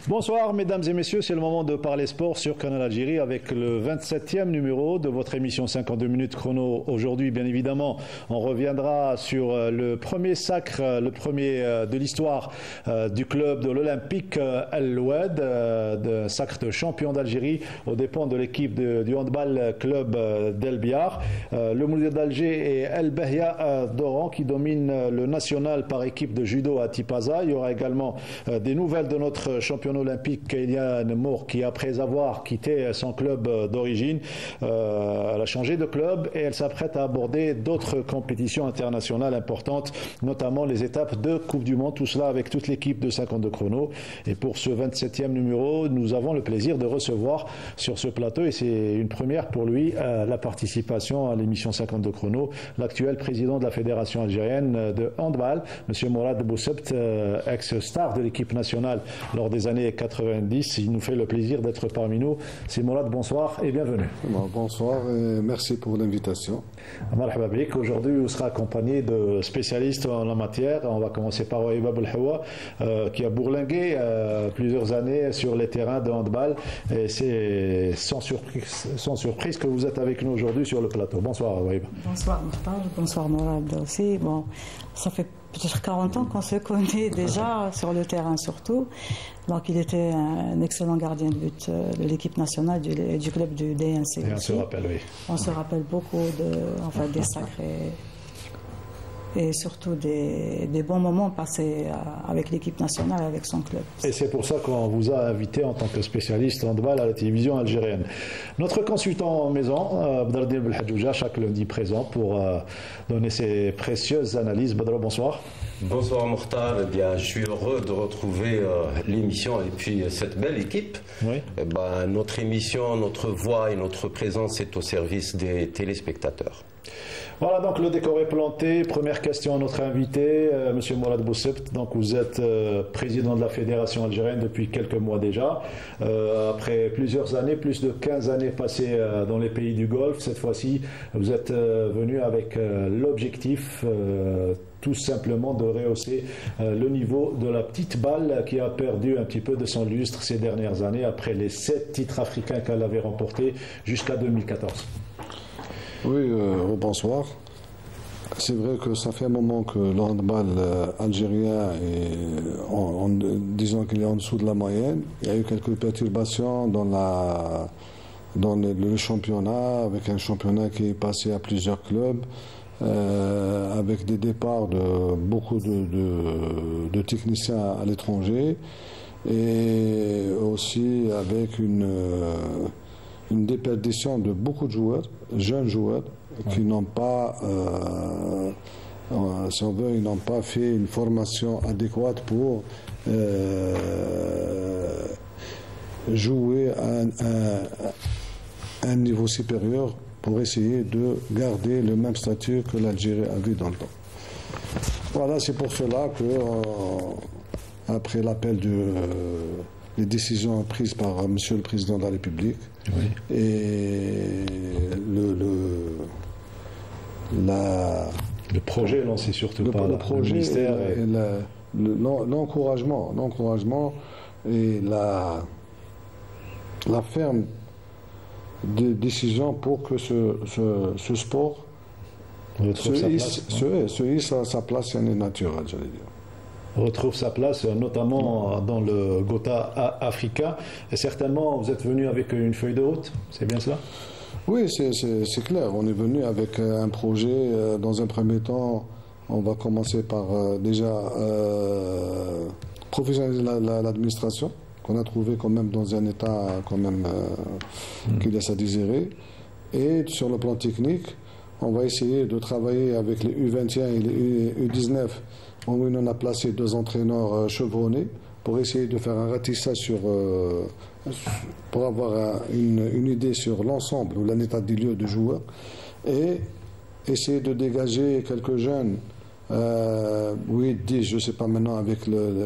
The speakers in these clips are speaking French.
Bonsoir mesdames et messieurs, c'est le moment de parler sport sur Canal Algérie avec le 27e numéro de votre émission 52 minutes chrono. Aujourd'hui, bien évidemment, on reviendra sur le premier sacre, le premier de l'histoire du club de l'Olympique El-Oued, de sacre de champion d'Algérie aux dépens de l'équipe du handball club d'El Biar. Le Mouloudia d'Alger et El Behia d'Oran qui domine le national par équipe de judo à Tipaza. Il y aura également des nouvelles de notre champion olympique Kylian Moore qui, après avoir quitté son club d'origine, elle a changé de club et elle s'apprête à aborder d'autres compétitions internationales importantes, notamment les étapes de Coupe du Monde, tout cela avec toute l'équipe de 52 chrono. Et pour ce 27e numéro, nous avons le plaisir de recevoir sur ce plateau, et c'est une première pour lui, la participation à l'émission 52 chrono, l'actuel président de la Fédération algérienne de handball, M. Mourad Boussebt, ex-star de l'équipe nationale lors des années 90. Il nous fait le plaisir d'être parmi nous. C'est Mourad, bonsoir et bienvenue. Bonsoir et merci pour l'invitation. Marhaba bik. Aujourd'hui, vous serez accompagné de spécialistes en la matière. On va commencer par Wahiba Belhawa, qui a bourlingué plusieurs années sur les terrains de handball. Et c'est sans surprise que vous êtes avec nous aujourd'hui sur le plateau. Bonsoir Wahiba. Bonsoir Mokhtar, bonsoir Mourad aussi. Bon, ça fait peut-être 40 ans qu'on se connaît déjà, sur le terrain surtout. Donc il était un excellent gardien de but de l'équipe nationale du club du DNC. Et on se rappelle, oui. On se rappelle beaucoup des sacres et surtout des bons moments passés avec l'équipe nationale, avec son club. Et c'est pour ça qu'on vous a invité en tant que spécialiste handball à la télévision algérienne. Notre consultant en maison, Badardine Belhadjouja, chaque lundi présent pour donner ses précieuses analyses. Badra, bonsoir. Bonsoir Mokhtar, eh bien, je suis heureux de retrouver l'émission et puis cette belle équipe. Oui. Eh ben, notre émission, notre voix et notre présence est au service des téléspectateurs. Voilà, donc le décor est planté. Première question à notre invité, Monsieur Mourad Boussebt. Donc vous êtes président de la Fédération algérienne depuis quelques mois déjà. Après plusieurs années, plus de 15 années passées dans les pays du Golfe, cette fois-ci, vous êtes venu avec l'objectif tout simplement de rehausser le niveau de la petite balle qui a perdu un petit peu de son lustre ces dernières années après les 7 titres africains qu'elle avait remportés jusqu'à 2014. Oui, bonsoir. C'est vrai que ça fait un moment que le handball algérien disons qu'il est en dessous de la moyenne. Il y a eu quelques perturbations dans le championnat, avec un championnat qui est passé à plusieurs clubs, avec des départs de beaucoup de techniciens à l'étranger, et aussi avec une déperdition de beaucoup de joueurs, jeunes joueurs, qui n'ont pas, si on veut, ils n'ont pas fait une formation adéquate pour jouer à un niveau supérieur pour essayer de garder le même statut que l'Algérie avait dans le temps. Voilà, c'est pour cela que, après l'appel les décisions prises par Monsieur le Président de la République, oui, et le projet lancé surtout par le ministère et l'encouragement et la ferme décision pour que ce sport se hisse à sa place naturelle, j'allais dire. Retrouve sa place, notamment dans le Gotha africain. Et certainement, vous êtes venu avec une feuille de route, c'est bien cela? Oui, c'est clair. On est venu avec un projet. Dans un premier temps, on va commencer par déjà professionnaliser l'administration, qu'on a trouvé quand même dans un état quand même qui laisse à désirer. Et sur le plan technique, on va essayer de travailler avec les U21 et les U19. On a placé 2 entraîneurs chevronnés pour essayer de faire un ratissage pour avoir une idée sur l'ensemble ou l'état des lieux de joueurs, et essayer de dégager quelques jeunes, 8, 10, je ne sais pas maintenant,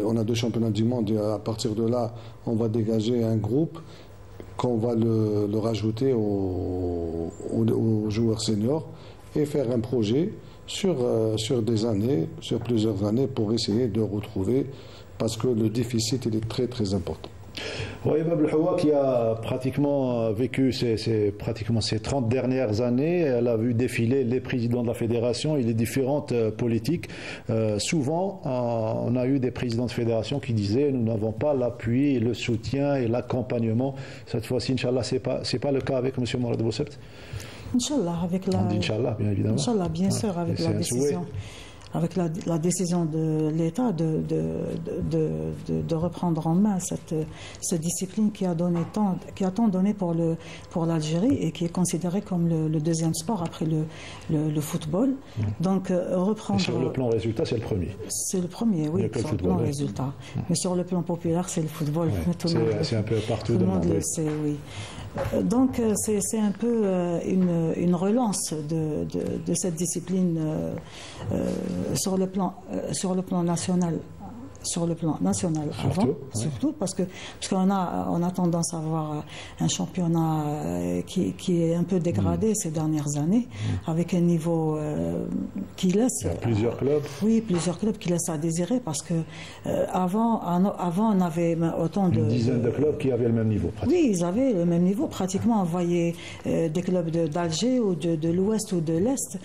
on a 2 championnats du monde, et à partir de là, on va dégager un groupe qu'on va le rajouter aux joueurs seniors et faire un projet sur plusieurs années pour essayer de retrouver, parce que le déficit il est très très important. Oui, Mabel Hawa qui a pratiquement vécu pratiquement ces 30 dernières années, elle a vu défiler les présidents de la fédération et les différentes politiques. Souvent, on a eu des présidents de fédération qui disaient nous n'avons pas l'appui, le soutien et l'accompagnement. Cette fois-ci, Inch'Allah, c'est pas le cas avec M. Morad Bousebt. Inch'Allah, avec la... Inch'Allah, bien évidemment. Inch'Allah, bien sûr, avec la décision. Avec la décision de l'État de reprendre en main cette discipline qui a tant donné pour l'Algérie et qui est considérée comme le deuxième sport après le football. Donc reprendre. Et sur le plan résultat, c'est le premier. C'est le premier, oui, sur le plan résultat. Mais sur le plan populaire, c'est le football. C'est un peu partout. Tout le monde le sait, oui. Donc c'est un peu une relance de cette discipline sur le plan national. Sur le plan national surtout parce qu'on a tendance à avoir un championnat qui est un peu dégradé ces dernières années, avec un niveau qui laisse... Il y a plusieurs clubs. Oui, plusieurs clubs qui laissent à désirer parce que avant on avait autant de... Une dizaine de clubs qui avaient le même niveau. Oui, ils avaient le même niveau. Pratiquement, on voyait des clubs d'Alger ou de l'Ouest ou de l'Est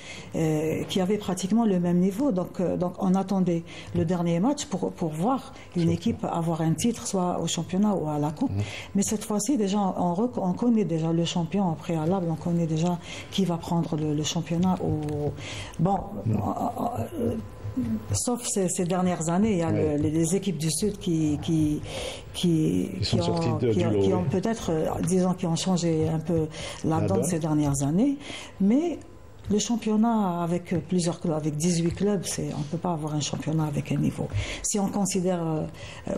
qui avaient pratiquement le même niveau. Donc on attendait le dernier match pour voir une équipe avoir un titre, soit au championnat ou à la coupe. Mais cette fois-ci, déjà, on connaît déjà le champion en préalable, on connaît déjà qui va prendre le championnat. Bon, sauf ces dernières années, il y a les équipes du Sud qui ont peut-être, disons, qui ont changé un peu la donne ces dernières années. Mais le championnat avec plusieurs clubs, avec 18 clubs, on ne peut pas avoir un championnat avec un niveau. Si on considère,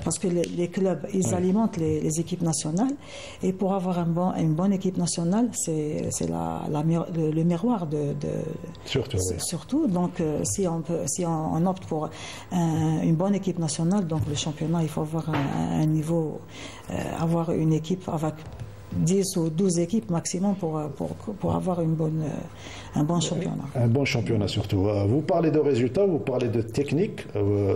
parce que les clubs, ils alimentent les équipes nationales, et pour avoir une bonne équipe nationale, c'est le miroir de surtout. Donc, si on opte pour une bonne équipe nationale, donc le championnat, il faut avoir un niveau, avoir une équipe avec 10 ou 12 équipes maximum pour avoir un bon championnat. Un bon championnat surtout. Vous parlez de résultats, vous parlez de technique,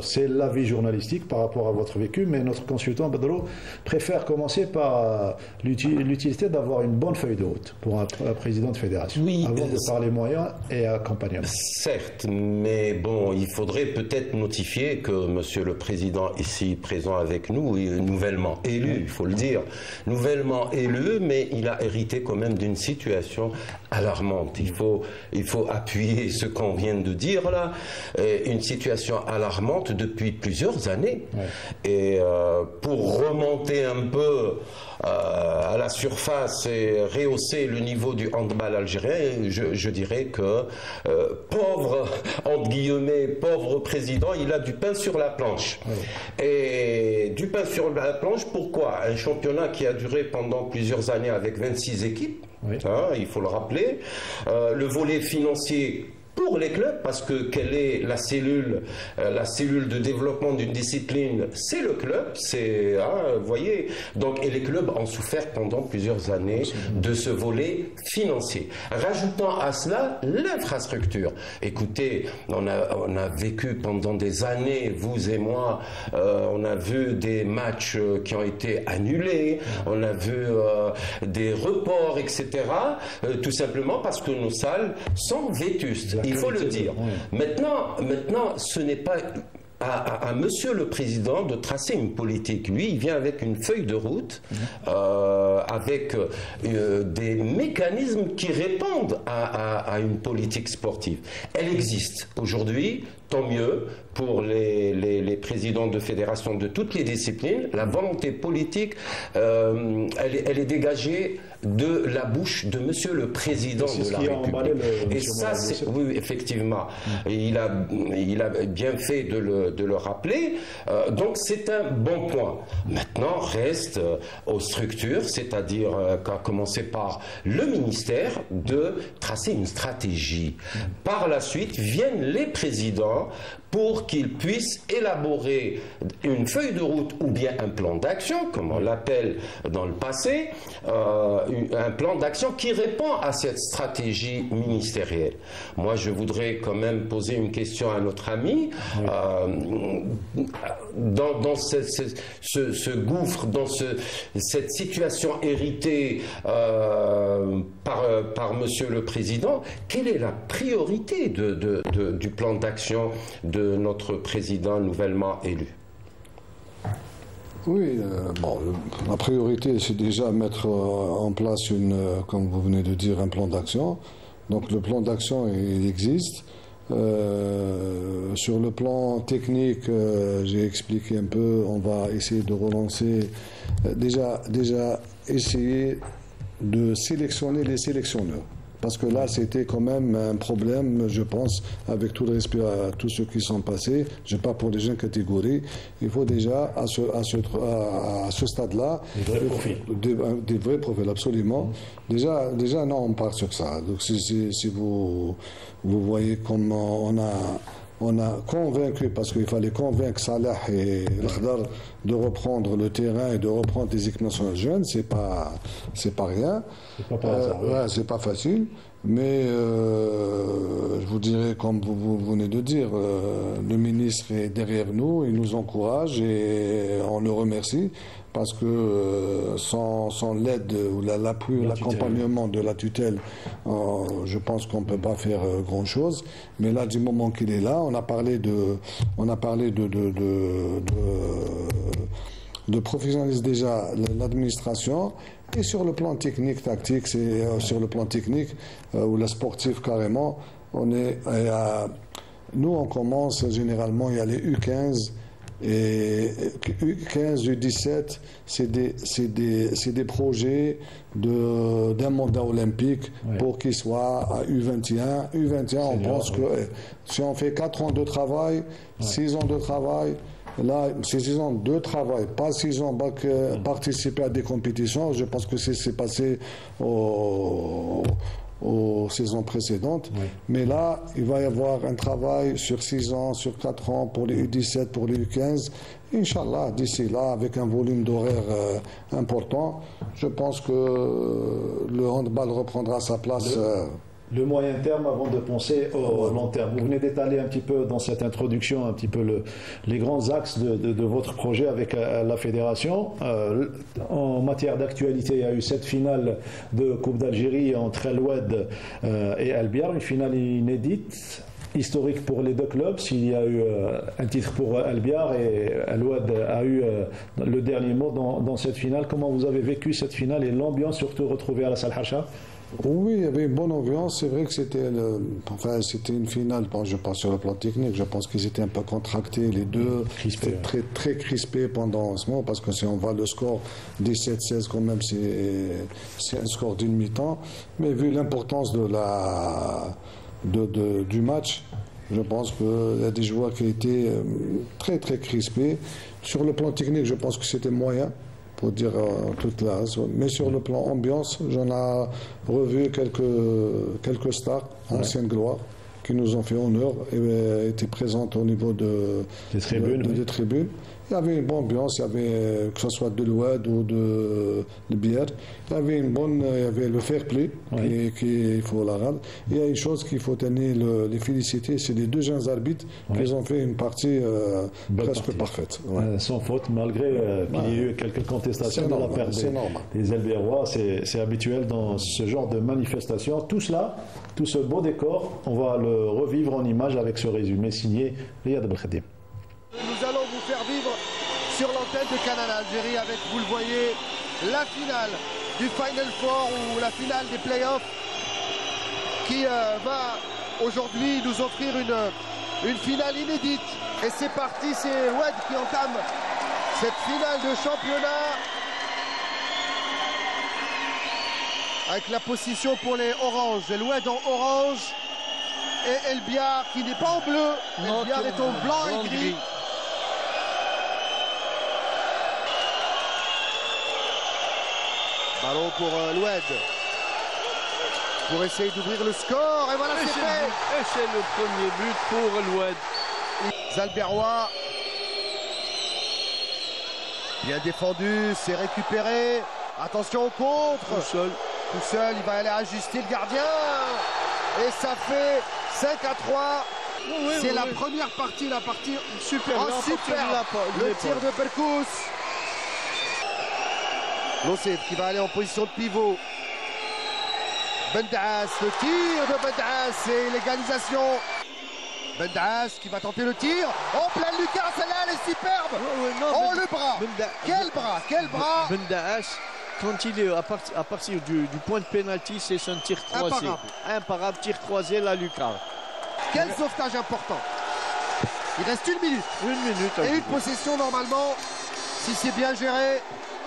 c'est l'avis journalistique par rapport à votre vécu, mais notre consultant Badro préfère commencer par l'utilité d'avoir une bonne feuille de route pour un président de fédération, avant de parler moyens et accompagnement. Certes, mais bon, il faudrait peut-être notifier que Monsieur le Président ici présent avec nous est nouvellement élu, il faut le dire, nouvellement élu, mais il a hérité quand même d'une situation alarmante. Il faut appuyer ce qu'on vient de dire là, une situation alarmante depuis plusieurs années. Et pour remonter un peu à la surface et rehausser le niveau du handball algérien, je dirais que pauvre, entre guillemets, pauvre président, il a du pain sur la planche. Et du pain sur la planche, pourquoi? Un championnat qui a duré pendant plusieurs années avec 26 équipes, il faut le rappeler. Le volet financier pour les clubs, parce que quelle est la cellule de développement d'une discipline? C'est le club, vous voyez. Donc, et les clubs ont souffert pendant plusieurs années de ce volet financier. Rajoutant à cela l'infrastructure. Écoutez, on a vécu pendant des années, vous et moi, on a vu des matchs qui ont été annulés, on a vu des reports, etc. Tout simplement parce que nos salles sont vétustes. Il faut le dire. Maintenant, ce n'est pas à Monsieur le Président de tracer une politique. Lui, il vient avec une feuille de route, avec des mécanismes qui répondent à une politique sportive. Elle existe aujourd'hui, tant mieux pour les présidents de fédérations de toutes les disciplines. La volonté politique, elle est dégagée de la bouche de Monsieur le Président de la République. Et ça, oui, effectivement, il a bien fait de le rappeler. Donc c'est un bon point. Maintenant, reste aux structures, c'est-à-dire qu'à commencer par le ministère, de tracer une stratégie. Par la suite, viennent les présidents président pour qu'il puisse élaborer une feuille de route ou bien un plan d'action, comme on l'appelle dans le passé, un plan d'action qui répond à cette stratégie ministérielle. Moi, je voudrais quand même poser une question à notre ami. Dans ce gouffre, dans cette situation héritée par Monsieur le Président, quelle est la priorité du plan d'action de notre président nouvellement élu? Oui, bon, la priorité, c'est déjà mettre en place, comme vous venez de dire, un plan d'action. Donc le plan d'action, il existe. Sur le plan technique, j'ai expliqué un peu, on va essayer de relancer, déjà essayer de sélectionner les sélectionneurs. Parce que là, c'était quand même un problème, je pense, avec tout le respect à tous ceux qui sont passés. Je parle pour les jeunes catégories. Il faut déjà, à ce stade-là, des vrais profils, absolument. Déjà, non, on part sur ça. Donc, si vous voyez comment on a convaincu, parce qu'il fallait convaincre Salah et l'Akhdar de reprendre le terrain et de reprendre les équipes nationales jeunes, c'est pas rien. C'est pas facile, mais je vous dirais, comme vous venez de dire, le ministre est derrière nous, il nous encourage et on le remercie parce que sans l'aide ou l'appui, l'accompagnement de la tutelle, je pense qu'on ne peut pas faire grand-chose. Mais là, du moment qu'il est là, on a parlé de professionnaliser déjà l'administration. Et sur le plan technique, tactique, c'est sur le plan technique ou le sportif carrément, nous on commence généralement, il y a les U15 et U15, U17, c'est des projets d'un mandat olympique pour qu'ils soient à U21. U21, on pense que si on fait 4 ans de travail, 6 ans de travail, là, c'est 6 ans de travail, pas 6 ans participer à des compétitions. Je pense que c'est passé aux saisons précédentes. Mais là, il va y avoir un travail sur 6 ans, sur 4 ans pour les U17, pour les U15. Inch'Allah, d'ici là, avec un volume d'horaire important, je pense que le handball reprendra sa place. Le moyen terme avant de penser au long terme. Vous venez d'étaler un petit peu dans cette introduction, un petit peu les grands axes de votre projet avec la fédération. En matière d'actualité, il y a eu cette finale de Coupe d'Algérie entre El Oued et El Biar, une finale inédite, historique pour les deux clubs. S'il y a eu un titre pour El Biar et El Oued a eu le dernier mot dans cette finale. Comment vous avez vécu cette finale et l'ambiance surtout retrouvée à la Salle Hacha? Oui, il y avait une bonne ambiance. C'est vrai que c'était une finale. Bon, je pense sur le plan technique, je pense qu'ils étaient un peu contractés, les deux, très, très crispés pendant ce moment, parce que si on voit le score 17-16, quand même, c'est un score d'une mi-temps. Mais vu l'importance du match, je pense qu'il y a des joueurs qui étaient très, très crispés. Sur le plan technique, je pense que c'était moyen, pour dire toute la raison. Mais sur le plan ambiance, j'en ai revu quelques stars, anciennes gloires, qui nous ont fait honneur et étaient présentes au niveau des tribunes. Il y avait une bonne ambiance, il y avait, que ce soit de l'Oued ou de Biar, il y avait le fair play qu'il faut la rendre. Il y a une chose qu'il faut tenir les féliciter, c'est les deux jeunes arbitres qui ont fait une partie presque parfaite. Sans faute, malgré qu'il y ait eu quelques contestations de la part des Elbérois, c'est habituel dans ce genre de manifestation. Tout cela, tout ce beau décor, on va le revivre en images avec ce résumé signé Riyad Belkhadim. Nous allons vous faire vivre sur l'antenne de Canal Algérie avec, vous le voyez, la finale du Final Four ou la finale des playoffs qui va aujourd'hui nous offrir une finale inédite. Et c'est parti, c'est Oued qui entame cette finale de championnat avec la position pour les oranges. El Oued en orange et El Biar qui n'est pas en bleu. El Biar est en blanc et gris. Ballon pour l'Oued pour essayer d'ouvrir le score et voilà, c'est fait. Et c'est le premier but pour l'Oued. Zalberois. Bien défendu, c'est récupéré. Attention au contre. Tout seul. Tout seul, il va aller ajuster le gardien. Et ça fait 5-3. Oui, c'est oui, la oui. première partie, la partie Super. super. Le tir de Belkous. Lossef qui va aller en position de pivot. Bendaas, le tir de Bendaas et l'égalisation. Bendaas qui va tenter le tir. En plein Lucas, celle-là elle est superbe. Oh le bras. Quel bras. Bendaas, quand il est à partir du point de pénalty, c'est son tir croisé. Imparable, tir croisé, la lucarne. Quel sauvetage important. Il reste 1 minute. 1 minute. Et une possession normalement, si c'est bien géré.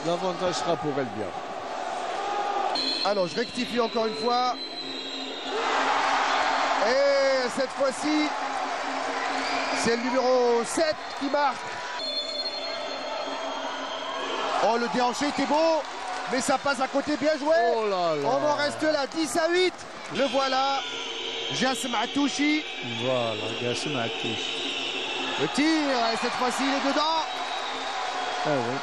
L'avantage sera pour Elbia. Alors je rectifie encore une fois. Et cette fois-ci, c'est le numéro 7 qui marque. Oh, le déhanché était beau, mais ça passe à côté, bien joué. Oh là là. On en reste là, 10-8. Le voilà, Jassim Attouchi. Voilà, Jassim Attouchi. Le tir, et cette fois-ci, il est dedans. Ah oui.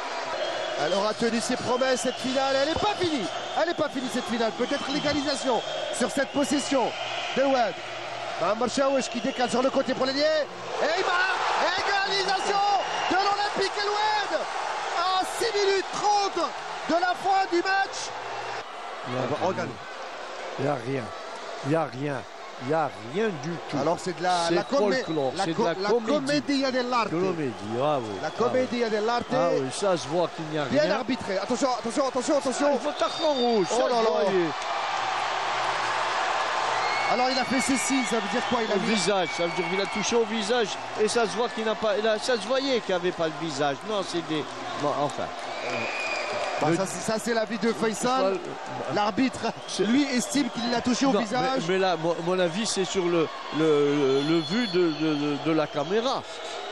Elle aura tenu ses promesses, cette finale. Elle n'est pas finie. Elle n'est pas finie, cette finale. Peut-être l'égalisation sur cette possession. Deloued. Marchaouch qui décale sur le côté pour l'ailier. Et il marque. Égalisation de l'Olympique Eloued. À 6 minutes 30 de la fin du match. Regarde. Il n'y a rien. Il n'y a rien. Il n'y a rien du tout. Alors c'est de la comédie dell'arte. La comédie dell'arte. Ah oui, ça se voit qu'il n'y a rien. Bien arbitré. Attention. Il faut tachement rouge. Oh là là. Alors il a fait ceci, ça veut dire quoi? Il a au visage, ça veut dire qu'il a touché au visage et ça se voit qu'il n'a pas. Ça se voyait qu'il n'avait pas le visage. Non, c'est des. Bon, enfin. Ça c'est l'avis de Faisal. L'arbitre, lui, estime qu'il l'a touché au visage. Mais là, mon avis, c'est sur le vu de la caméra.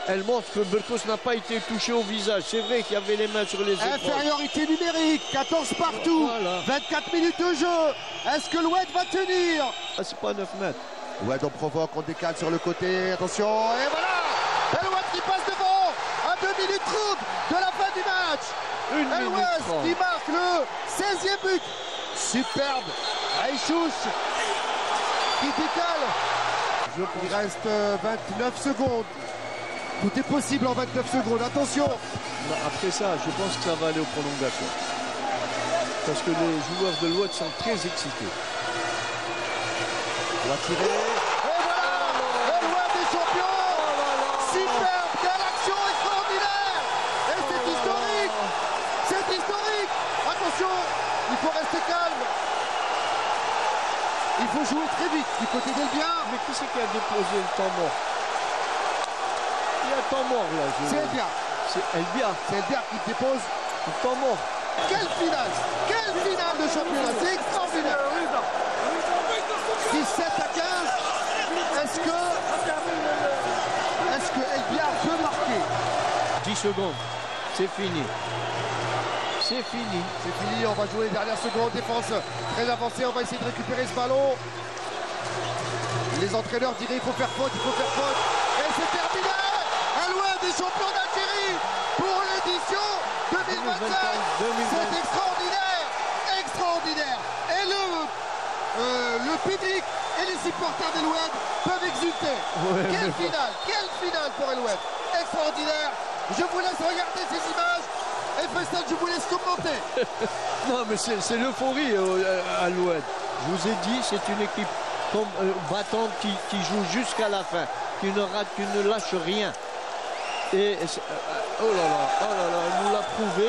Elle montre que Belkous n'a pas été touché au visage. C'est vrai qu'il y avait les mains sur les épaules. Infériorité numérique, 14 partout, voilà. 24 minutes de jeu. Est-ce que l'Oued va tenir? C'est pas 9 mètres. Oued, on provoque, on décale sur le côté. Attention, et voilà l'Oued qui passe devant à 2 minutes 30 de la fin du match. El-Oued qui marque le 16e but. Superbe. Aïchouch qui décale. Il reste 29 secondes. Tout est possible en 29 secondes, attention. Après ça, je pense que ça va aller aux prolongations. Parce que les joueurs de l'Oued sont très excités. On va tirer. Et voilà, l'Oued est champion. Superbe, quelle action extraordinaire. Et c'est historique. C'est historique. Attention, il faut rester calme. Il faut jouer très vite du côté d'Elbia. Mais qui c'est qui a déposé le temps mort? Il y a un temps mort là. C'est Elbia. C'est Elbia. C'est Elbia qui dépose le temps mort. Quelle finale de championnat. C'est extraordinaire. 17 à 15. Est-ce que Elbia peut marquer? 10 secondes. C'est fini. C'est fini. C'est fini. On va jouer les dernières secondes. Défense très avancée. On va essayer de récupérer ce ballon. Les entraîneurs diraient il faut faire faute, il faut faire faute. Et c'est terminé. El-Oued est champion d'Algérie pour l'édition 2025. C'est extraordinaire. Extraordinaire. Et le public et les supporters d'El-Oued peuvent exulter. Ouais, quelle finale pour El-Oued. Extraordinaire. Je vous laisse regarder ces images. Et Faisal, je vous laisse commenter. Non, mais c'est l'euphorie à l'Oued. Je vous ai dit, c'est une équipe battante qui joue jusqu'à la fin, qui ne lâche rien. Et oh là là, elle nous l'a prouvé.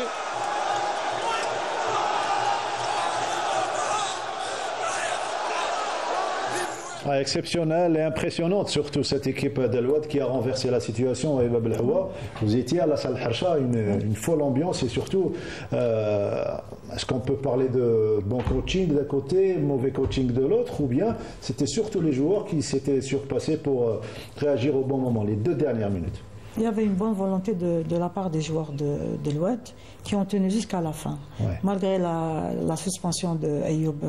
Exceptionnelle et impressionnante, surtout cette équipe d'El-Oued qui a renversé la situation à Bab El-Hawa. Vous étiez à la salle Harsha, une folle ambiance et surtout, est-ce qu'on peut parler de bon coaching d'un côté, mauvais coaching de l'autre, ou bien c'était surtout les joueurs qui s'étaient surpassés pour réagir au bon moment, les 2 dernières minutes? Il y avait une bonne volonté de la part des joueurs de l'Oued qui ont tenu jusqu'à la fin. Ouais. Malgré la suspension de Ayoub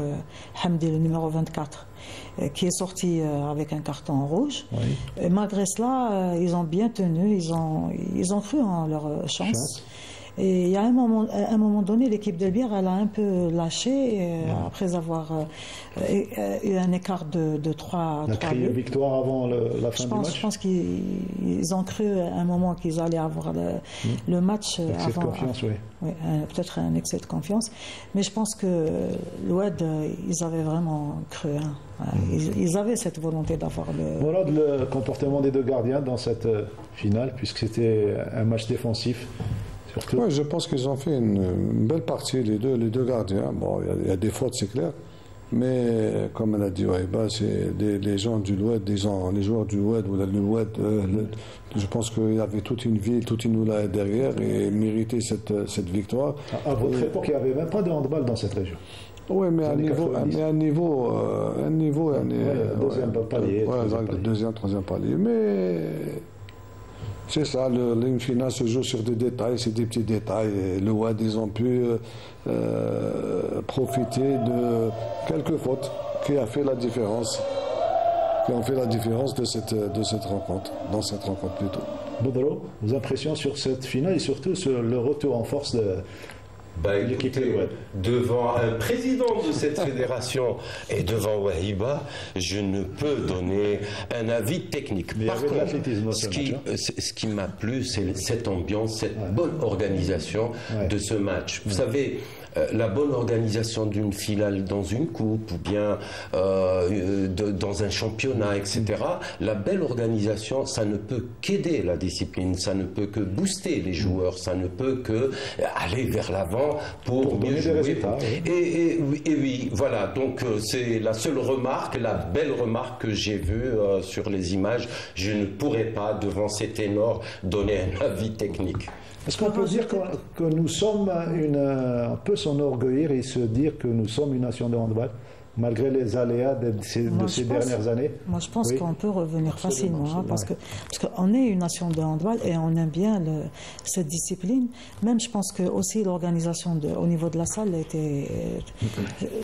Hamdi, le numéro 24, qui est sorti avec un carton rouge. Oui. Et malgré cela, ils ont bien tenu, ils ont cru en leur chance. Et il y a un moment donné, l'équipe d'Elbière, elle a un peu lâché après avoir eu un écart de 3 buts. On a crié victoire avant la fin du match. Je pense qu'ils ont cru à un moment qu'ils allaient avoir le match excès avant. De confiance, oui. Oui, peut-être un excès de confiance. Mais je pense que l'Oued, ils avaient vraiment cru. Hein. Ils avaient cette volonté d'avoir le... Voilà le comportement des deux gardiens dans cette finale, puisque c'était un match défensif. Oui, je pense qu'ils ont fait une belle partie, les deux gardiens. Bon, il y a des fautes, c'est clair. Mais comme elle a dit Wahiba, c'est les gens du Loued, les joueurs du Loued, ou le Loued, je pense qu'il y avait toute une ville, toute une oula derrière et ils méritaient cette victoire. À votre époque, il n'y avait même pas de handball dans cette région. Oui, mais à un niveau, deuxième palier. Deuxième, troisième palier. Mais c'est ça, une finale se joue sur des détails, c'est des petits détails. Et le WAD, ils ont pu profiter de quelques fautes qui ont fait la différence. Qui ont fait la différence de cette rencontre, dans cette rencontre plutôt. Boudreau, vos impressions sur cette finale et surtout sur le retour en force de... Écoutez, devant un président de cette fédération et devant Wahiba, je ne peux donner un avis technique. Mais par contre, ce qui m'a plu, c'est cette ambiance, cette bonne organisation de ce match. Vous savez, la bonne organisation d'une finale dans une coupe ou bien dans un championnat, etc. La belle organisation, ça ne peut qu'aider la discipline, ça ne peut que booster les joueurs, ça ne peut que aller vers l'avant pour mieux jouer. Et oui, voilà, donc c'est la seule remarque, la belle remarque que j'ai vue sur les images. Je ne pourrais pas, devant ces ténors, donner un avis technique. Est-ce qu'on peut dire que nous sommes on peut s'enorgueillir et se dire que nous sommes une nation de handball, malgré les aléas de ces dernières années? Moi, je pense qu'on peut revenir facilement, hein, parce qu'on est une nation de handball et on aime bien cette discipline. Même, je pense que aussi l'organisation au niveau de la salle était...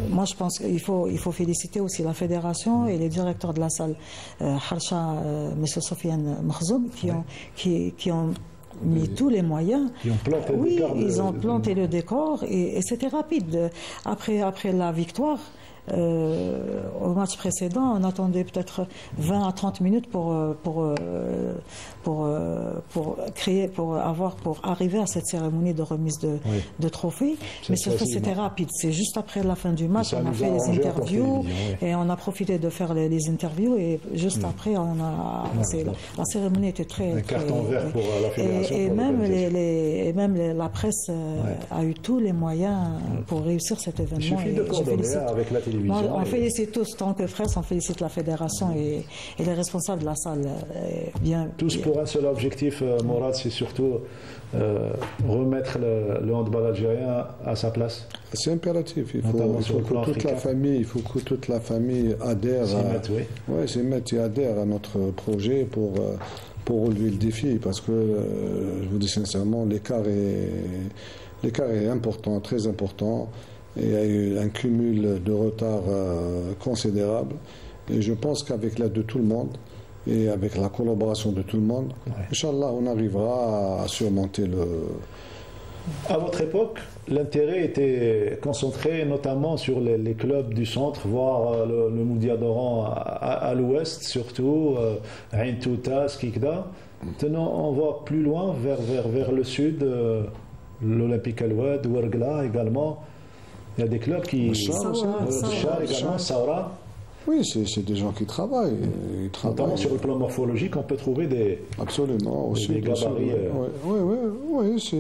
Moi, je pense qu'il faut féliciter aussi la fédération et les directeurs de la salle, Harsha, M. Sofiane Makhzoum, qui ont mis tous les moyens. Ils ont planté le décor et c'était rapide. Après la victoire, au match précédent, on attendait peut-être 20 à 30 minutes pour arriver à cette cérémonie de remise de trophée. Mais c'était rapide. C'est juste après la fin du match, on a fait les interviews et on a profité de faire les interviews et juste après, la cérémonie était très... Un carton vert pour la fédération. Et même la presse a eu tous les moyens pour réussir cet événement. Il suffit de coordonner avec la télévision. On félicite tous, tant que presse, on félicite la fédération et les responsables de la salle. Tous pour un seul objectif, Mourad, c'est surtout remettre le handball algérien à sa place. C'est impératif. Il faut que toute la famille adhère adhère à notre projet pour relever le défi, parce que je vous dis sincèrement, l'écart est important, très important. Il y a eu un cumul de retard considérable. Et je pense qu'avec l'aide de tout le monde et avec la collaboration de tout le monde, Inch'Allah, on arrivera à surmonter le... À votre époque, l'intérêt était concentré notamment sur les clubs du centre, voire le Moudia d'Oran à l'ouest surtout, Ain Touta, Skikda. Maintenant, on va plus loin, vers le sud, l'Olympique Al-Oued, Ouergla également. Il y a des clubs qui... Char également, Saoura. Oui, c'est des gens qui travaillent. Notamment sur le plan morphologique, on peut trouver des... Absolument. Des gabarits... Oui.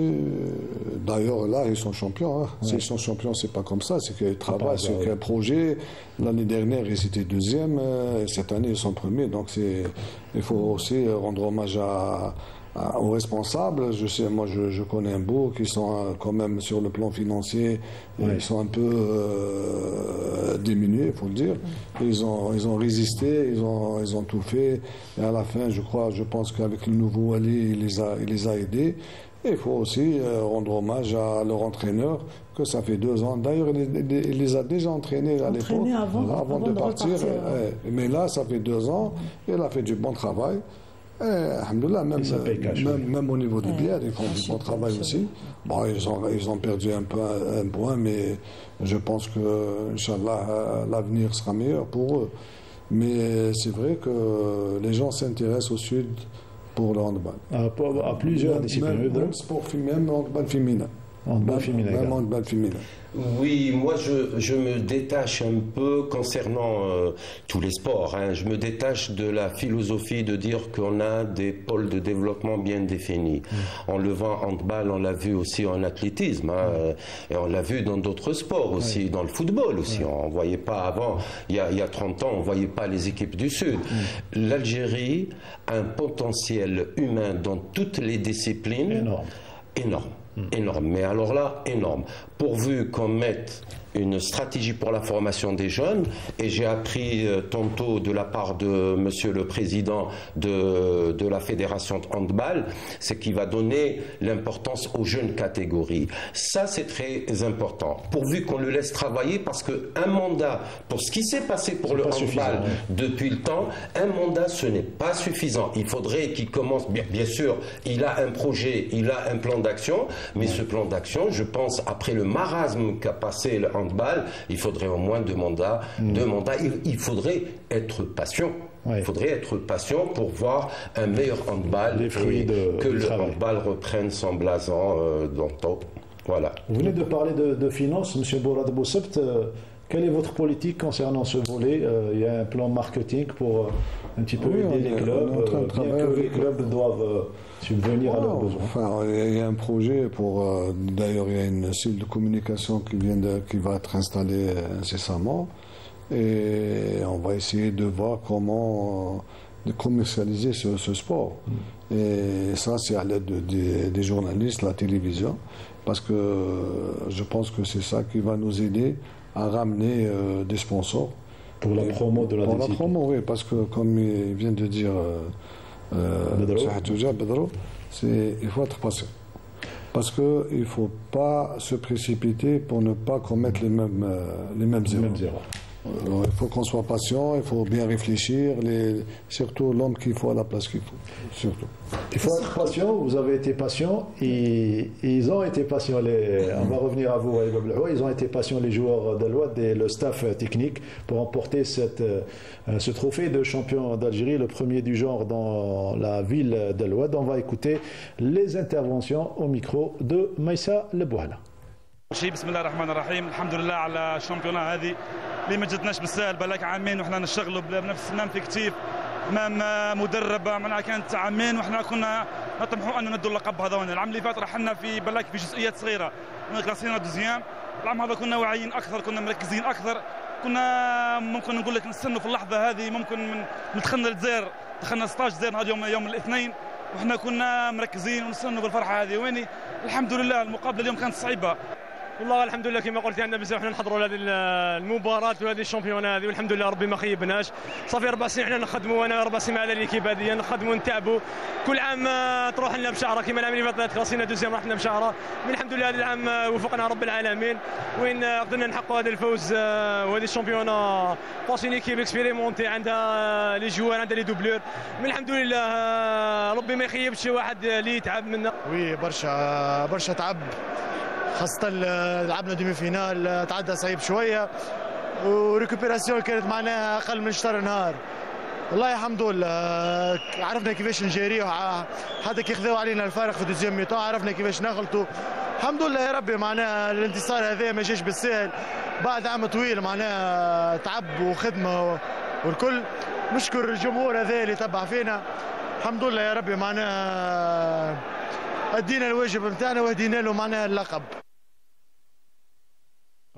D'ailleurs, là, ils sont champions. Hein. S'ils sont champions, c'est pas comme ça. C'est qu'ils travaillent sur un projet. L'année dernière, ils étaient deuxième. Cette année, ils sont premiers. Donc, il faut aussi rendre hommage aux responsables. Je sais, moi je connais un bout qui sont quand même sur le plan financier, ils sont un peu diminués, il faut le dire. Ils ont résisté, ils ont tout fait. Et à la fin, je pense qu'avec le nouveau Ali, il les a aidés. Et il faut aussi rendre hommage à leur entraîneur, que ça fait 2 ans. D'ailleurs, il les a déjà entraînés à l'époque, avant de partir. Mais là, ça fait 2 ans, il a fait du bon travail. Et, alhamdoulilah, même au niveau des bières, ils font du bon travail aussi. Bon, ils ont perdu un peu un point, mais je pense que, Inch'Allah, l'avenir sera meilleur pour eux. Mais c'est vrai que les gens s'intéressent au Sud pour le handball. À plusieurs disciplines. Même sport féminin, même handball féminin. Même handball féminin. Oui, moi je me détache un peu concernant tous les sports. Je me détache de la philosophie de dire qu'on a des pôles de développement bien définis. On le voit en handball, on l'a vu aussi en athlétisme, et on l'a vu dans d'autres sports aussi, dans le football aussi. On ne voyait pas avant, il y a 30 ans, on ne voyait pas les équipes du Sud. L'Algérie a un potentiel humain dans toutes les disciplines énorme, mais alors là, énorme. Pourvu qu'on mette une stratégie pour la formation des jeunes, et j'ai appris tantôt de la part de Monsieur le Président de la Fédération de handball, c'est qu'il va donner l'importance aux jeunes catégories. Ça, c'est très important, pourvu qu'on le laisse travailler, parce qu'un mandat, pour ce qui s'est passé pour le handball depuis le temps, un mandat, ce n'est pas suffisant. Il faudrait qu'il commence, bien sûr, il a un projet, il a un plan d'action, mais ce plan d'action, je pense, après le marasme qu'a passé le handball, il faudrait au moins 2 mandats. Il faudrait être patient. Il faudrait être patient pour voir un meilleur handball, que le handball reprenne son blason d'antan. Voilà. Vous venez de parler de finances, M. Bourad Boussebt. Quelle est votre politique concernant ce volet? Il y a un plan marketing pour un petit peu aider les clubs, bien que les clubs doivent subvenir à leurs besoins. Enfin, il y a un projet pour... D'ailleurs, il y a une cellule de communication qui va être installée incessamment. Et on va essayer de voir comment de commercialiser ce sport. Et ça, c'est à l'aide des journalistes, la télévision. Parce que je pense que c'est ça qui va nous aider à ramener des sponsors. Pour la promo de la discipline. Pour la promo, oui, parce que comme il vient de dire Bedro, il faut être patient. Parce qu'il ne faut pas se précipiter pour ne pas commettre les mêmes erreurs. Il faut qu'on soit patient, il faut bien réfléchir, surtout l'homme qu'il faut à la place qu'il faut. Surtout. Il faut être patient, vous avez été patient et ils ont été patients. On va revenir à vous, ils ont été patients, les joueurs d'Al-Wad et le staff technique, pour emporter ce trophée de champion d'Algérie, le premier du genre dans la ville d'Al-Wad. On va écouter les interventions au micro de Maïssa Lebouhala. بسم الله الرحمن الرحيم. الحمد لله على الشامبيونة هذه اللي ما جاتناش بالسهل، بالك عامين وحنا نشتغلوا بنفس النام في كتيف امام مدرب معناها كانت عامين وحنا كنا نطمحوا ان ندوا اللقب هذا. العام اللي فات رحلنا في بالك في جزئيات صغيره كلاسينا دوزيام. العام هذا كنا واعيين اكثر، كنا مركزين اكثر، كنا ممكن نقول لك نستنوا في اللحظه هذه. ممكن من دخلنا للجزائر، دخلنا 16 جزائر هذا يوم الاثنين، وحنا كنا مركزين ونستنوا بالفرحه هذه. ويني الحمد لله المقابله اليوم كانت صعيبه. والله الحمد لله كما قلت عندنا بزاف، حنا نحضروا لهذه المباراه وهذه الشامبيونه هذه، والحمد لله ربي ما خيبناش. صافي 4 سنين حنا نخدموا، انا 4 سنين على ليكيب هذه نخدموا نتعبوا. كل عام تروح لنا بشعره، كما العام اللي فات كلاسينا دوزيام رحنا بشعره. من الحمد لله هذا العام وفقنا رب العالمين، وين قدرنا نحققوا هذا الفوز وهذه الشامبيونه. فاس ليكيب اكسبيريمونتي، عندها لي جوار، عندها لي دوبلور. من الحمد لله ربي ما يخيبش واحد اللي يتعب منا. وي برشا تعب، خاصة لعبنا دومي فينال تعدى صعيب شوية، وريكوبيراسيون كانت معناها أقل من شهر نهار. والله الحمد لله عرفنا كيفاش نجاريو، حتى كي خذاو علينا الفارق في دوزيام ميطون عرفنا كيفاش نغلطوا. الحمد لله يا ربي، معناها الانتصار هذا ما جاش بالسهل بعد عام طويل، معناها تعب وخدمة والكل. نشكر الجمهور هذا اللي تبع فينا. الحمد لله يا ربي، معناها أدينا الواجب نتاعنا وهدينا له معناها اللقب.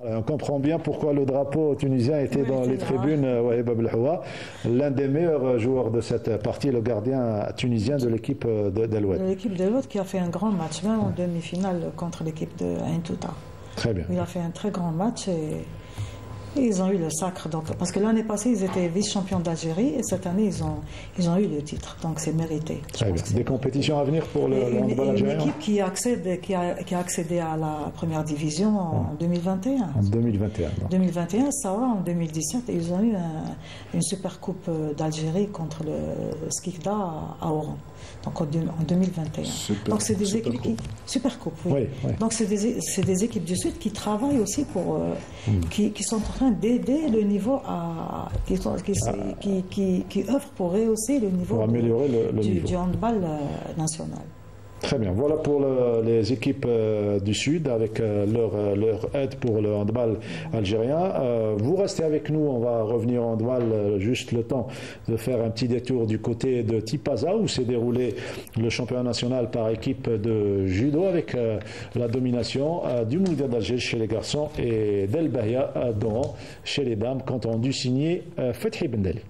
On comprend bien pourquoi le drapeau tunisien était dans les tribunes. Wahib Abdelhoua, l'un des meilleurs joueurs de cette partie, le gardien tunisien de l'équipe d'Al-Wed. L'équipe d'Al-Wed qui a fait un grand match, même en demi-finale contre l'équipe de Ain Touta. Très bien. Il a fait un très grand match et ils ont eu le sacre. Donc, parce que l'année passée, ils étaient vice-champions d'Algérie et cette année, ils ont eu le titre. Donc c'est mérité. Très bien. Des compétitions à venir pour le handball algérien. Une équipe qui a accédé à la première division en 2021. En 2021. En 2021, Sawa en 2017. Et ils ont eu une super coupe d'Algérie contre le Skikda à Oran. Donc en 2021. Donc c'est des équipes qui super coupe. Oui. Oui. Donc c'est des équipes du Sud qui travaillent aussi pour qui sont en train d'aider le niveau qui œuvrent pour rehausser le niveau pour améliorer le niveau du handball national. Très bien. Voilà pour les équipes du Sud avec leur aide pour le handball algérien. Vous restez avec nous. On va revenir au handball juste le temps de faire un petit détour du côté de Tipaza où s'est déroulé le championnat national par équipe de judo avec la domination du Mouloudia d'Alger chez les garçons et d'El Bahia d'Oran chez les dames quand on a dû signer Fethi Bendeli.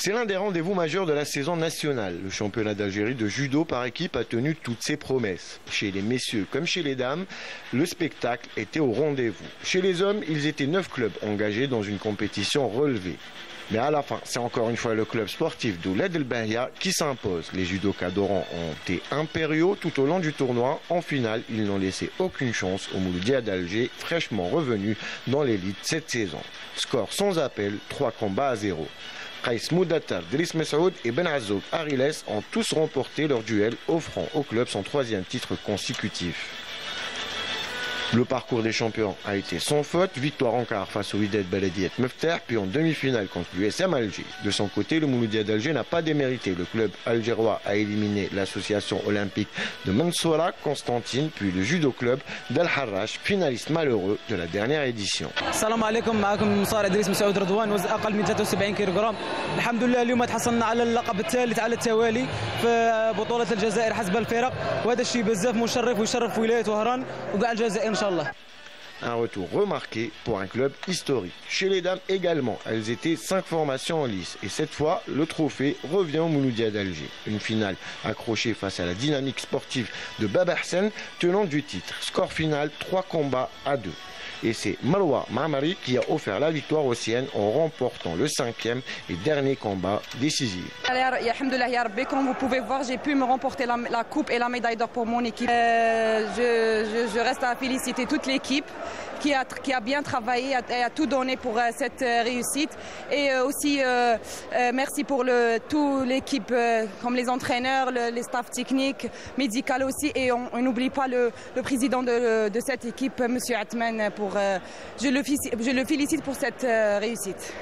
C'est l'un des rendez-vous majeurs de la saison nationale. Le championnat d'Algérie de judo par équipe a tenu toutes ses promesses. Chez les messieurs comme chez les dames, le spectacle était au rendez-vous. Chez les hommes, ils étaient 9 clubs engagés dans une compétition relevée. Mais à la fin, c'est encore une fois le club sportif d'Ouled El Bahia qui s'impose. Les judokas d'Oran ont été impériaux tout au long du tournoi. En finale, ils n'ont laissé aucune chance au Mouloudia d'Alger, fraîchement revenu dans l'élite cette saison. Score sans appel, 3 combats à 0. Kais Moudatar, Driss Messoud et Ben Azouk Ariles ont tous remporté leur duel, offrant au club son 3e titre consécutif. Le parcours des champions a été sans faute, victoire en quart face au Wydad Belediet Mefter, puis en demi-finale contre l'USM Alger. De son côté, le Mouloudia d'Alger n'a pas démérité. Le club algérois a éliminé l'association olympique de Mansoura, Constantine, puis le judo club d'Al-Harrach, finaliste malheureux de la dernière édition. Salam alaikum, معكم مصارع إدريس مسعود رضوان وزن أقل من 73 كيلوغرام. الحمد لله اليوم تحصلنا على اللقب الثالث على التوالي في بطولة الجزائر حسب الفرق وهذا الشيء بزاف مشرف ويشرف ولاية وهران وكاع الجزائر. Un retour remarqué pour un club historique. Chez les dames également, elles étaient 5 formations en lice. Et cette fois, le trophée revient au Mouloudia d'Alger. Une finale accrochée face à la dynamique sportive de Babarsen, tenant du titre. Score final, 3 combats à 2. Et c'est Marwa Mamari qui a offert la victoire aux siennes en remportant le 5e et dernier combat décisif. Comme vous pouvez voir, j'ai pu me remporter la coupe et la médaille d'or pour mon équipe. Je reste à féliciter toute l'équipe qui a bien travaillé et a tout donné pour cette réussite. Et aussi, merci pour toute l'équipe, comme les entraîneurs, les staffs techniques, médicaux aussi. Et on n'oublie pas le président de cette équipe, M. Atman. Je le félicite pour cette réussite.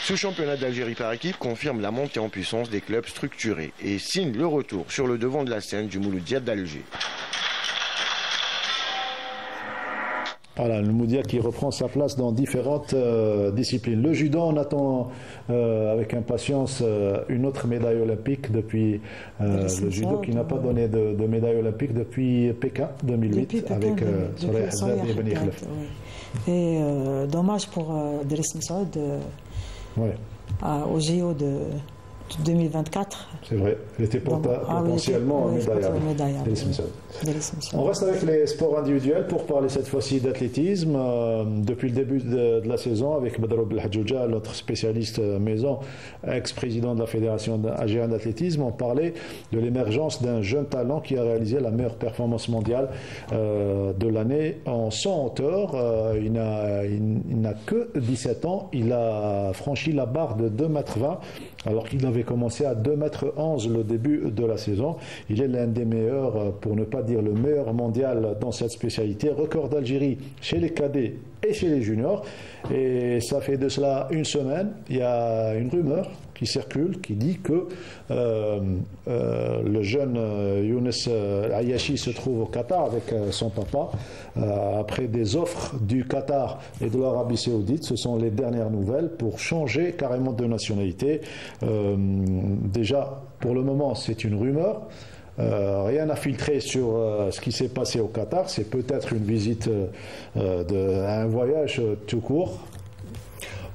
Ce championnat d'Algérie par équipe confirme la montée en puissance des clubs structurés et signe le retour sur le devant de la scène du Mouloudia d'Alger. Voilà, le Mouloudia qui reprend sa place dans différentes disciplines. Le judo, on attend avec impatience une autre médaille olympique depuis le judo qui n'a pas donné de médaille olympique depuis Pékin 2008 avec Soraya Haddad et Beni Khlef. Et dommage pour Driss Messoud au JO de 2024. C'est vrai, il était potentiellement médaillable. On reste avec les sports individuels pour parler cette fois-ci d'athlétisme. Depuis le début de la saison, avec Badr Belhadjouja, notre spécialiste maison, ex-président de la Fédération algérienne d'athlétisme, on parlait de l'émergence d'un jeune talent qui a réalisé la meilleure performance mondiale de l'année en 100 hauteur. Il n'a que 17 ans. Il a franchi la barre de 2,20 m alors qu'il avait commencé à 2,11 m le début de la saison. Il est l'un des meilleurs, pour ne pas dire le meilleur mondial dans cette spécialité. Record d'Algérie chez les cadets et chez les juniors. Et ça fait de cela une semaine. Il y a une rumeur qui circule, qui dit que le jeune Younes Ayashi se trouve au Qatar avec son papa. Après des offres du Qatar et de l'Arabie Saoudite, ce sont les dernières nouvelles pour changer carrément de nationalité. Déjà, pour le moment, c'est une rumeur. Rien n'a filtré sur ce qui s'est passé au Qatar. C'est peut-être une visite, un voyage tout court.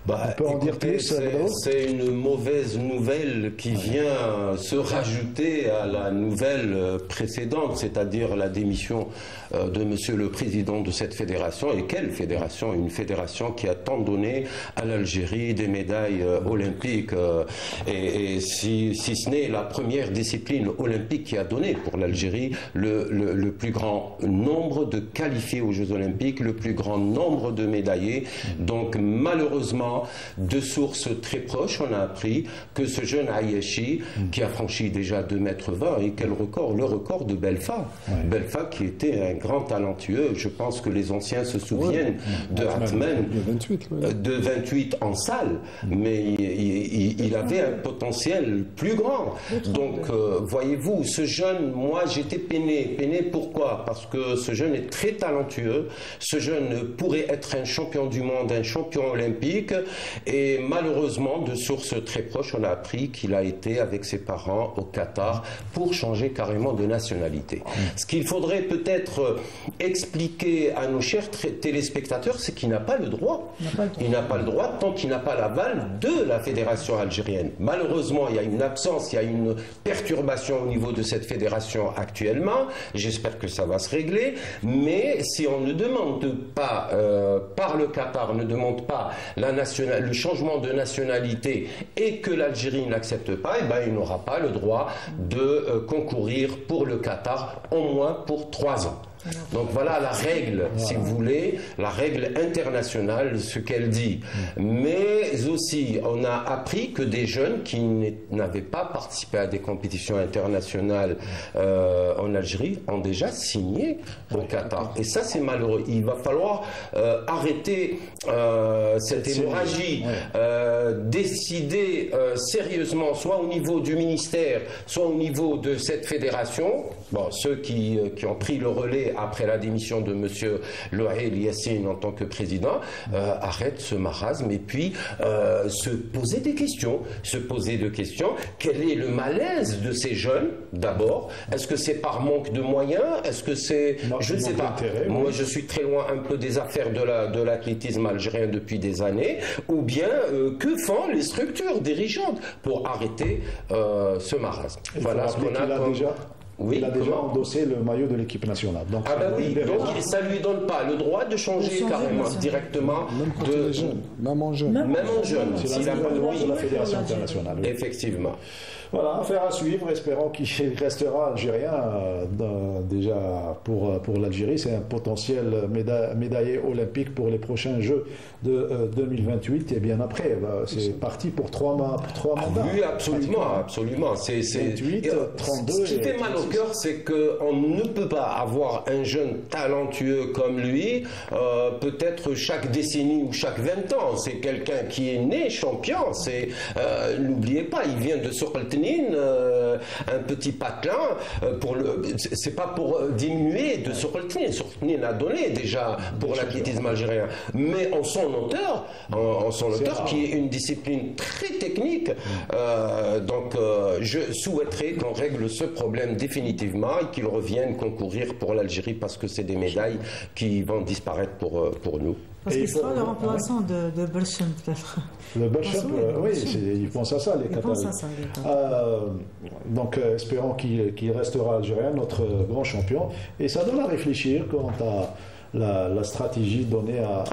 On peut en dire plus. C'est une mauvaise nouvelle qui vient se rajouter à la nouvelle précédente, c'est-à-dire la démission de Monsieur le Président de cette fédération. Et quelle fédération? Une fédération qui a tant donné à l'Algérie des médailles olympiques. Et si ce n'est la première discipline olympique qui a donné pour l'Algérie le plus grand nombre de qualifiés aux Jeux olympiques, le plus grand nombre de médaillés. Donc malheureusement, de sources très proches, on a appris que ce jeune Ayashi, qui a franchi déjà 2,20 m, et quel record? Le record de Belfa. Ouais. Belfa qui était un grand talentueux. Je pense que les anciens se souviennent de Hatman, de 28 en salle, mais il avait un potentiel plus grand. Donc, voyez-vous, ce jeune, moi j'étais peiné. Peiné pourquoi? Parce que ce jeune est très talentueux. Ce jeune pourrait être un champion du monde, un champion olympique. Et malheureusement, de sources très proches, on a appris qu'il a été avec ses parents au Qatar pour changer carrément de nationalité. Ce qu'il faudrait peut-être expliquer à nos chers téléspectateurs, c'est qu'il n'a pas le droit. Il n'a pas le droit tant qu'il n'a pas l'aval de la fédération algérienne. Malheureusement, il y a une absence, il y a une perturbation au niveau de cette fédération actuellement. J'espère que ça va se régler. Mais si on ne demande pas, par le Qatar, on ne demande pas le changement de nationalité et que l'Algérie n'accepte pas, eh ben, il n'aura pas le droit de concourir pour le Qatar, au moins pour 3 ans. Donc voilà la règle, si vous voulez, la règle internationale, ce qu'elle dit. Mais aussi, on a appris que des jeunes qui n'avaient pas participé à des compétitions internationales en Algérie ont déjà signé au Qatar. Et ça, c'est malheureux. Il va falloir arrêter cette hémorragie, décider sérieusement, soit au niveau du ministère, soit au niveau de cette fédération. Bon, ceux qui ont pris le relais après la démission de M. Louail Yassine en tant que président, arrête ce marasme et puis se poser des questions. Quel est le malaise de ces jeunes, d'abord? Est-ce que c'est par manque de moyens? Est-ce que c'est... Je ne sais pas. Moi, je suis très loin un peu des affaires de l'athlétisme algérien depuis des années. Ou bien, que font les structures dirigeantes pour arrêter ce marasme? Voilà ce qu'on a comme... Oui, il a déjà endossé le maillot de l'équipe nationale. Donc, ça ne lui donne pas le droit de changer carrément, directement. Même en jeune. C'est la loi de la Fédération internationale. Oui. Effectivement. Voilà, affaire à suivre. Espérons qu'il restera algérien. Déjà, pour l'Algérie, c'est un potentiel médaillé olympique pour les prochains Jeux de 2028. Et bien après, c'est parti pour 3 mandats. Oui, absolument. C'est 28, 32. Ce qui fait mal au cœur, c'est qu'on ne peut pas avoir un jeune talentueux comme lui, peut-être chaque décennie ou chaque 20 ans. C'est quelqu'un qui est né champion. N'oubliez pas, il vient de Sokolteni, un petit patelin. C'est pas pour diminuer de Sokolteni. Sokolteni a donné déjà pour l'athlétisme algérien. Mais en son hauteur, qui est une discipline très technique. Donc, je souhaiterais qu'on règle ce problème définitivement et qu'il revienne concourir pour l'Algérie parce que c'est des médailles qui vont disparaître pour nous. Parce qu'il sera le remplaçant de Berchem, peut-être. Le Berchem, oui, ils pensent à ça, les Qataris. Donc, espérons qu'il restera algérien, notre grand champion. Et ça donne à réfléchir quant à la stratégie donnée à